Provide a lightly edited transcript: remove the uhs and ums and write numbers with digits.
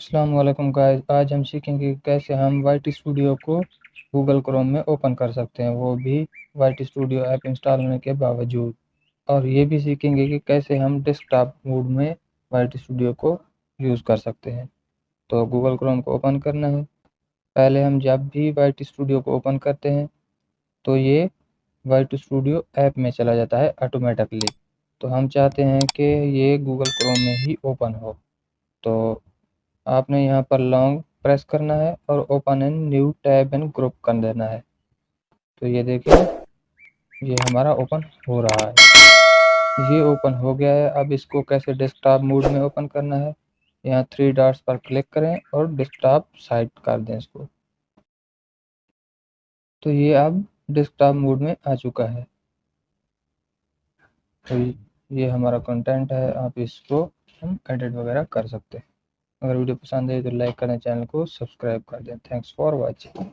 अस्सलाम वालेकुम गाइस। आज हम सीखेंगे कि कैसे हम वाईटी स्टूडियो को गूगल क्रोम में ओपन कर सकते हैं, वो भी वाईटी स्टूडियो ऐप इंस्टॉल होने के बावजूद। और ये भी सीखेंगे कि कैसे हम डेस्कटॉप मोड में वाईटी स्टूडियो को यूज़ कर सकते हैं। तो गूगल क्रोम को ओपन करना है। पहले हम जब भी वाईटी स्टूडियो को ओपन करते हैं तो ये वाईटी स्टूडियो ऐप में चला जाता है ऑटोमेटिकली। तो हम चाहते हैं कि ये गूगल क्रोम में ही ओपन हो। तो आपने यहाँ पर लॉन्ग प्रेस करना है और open an new tab and group कर देना है। तो ये देखिए, ये हमारा ओपन हो रहा है। ये ओपन हो गया है। अब इसको कैसे डेस्कटॉप मोड में ओपन करना है, यहाँ 3 डॉट्स पर क्लिक करें और डेस्कटॉप साइड कर दें इसको। तो ये अब डेस्कटॉप मोड में आ चुका है। तो ये हमारा कंटेंट है, आप इसको हम एडिट वगैरह कर सकते हैं। अगर वीडियो पसंद है तो लाइक करें, चैनल को सब्सक्राइब कर दें। Thanks for watching.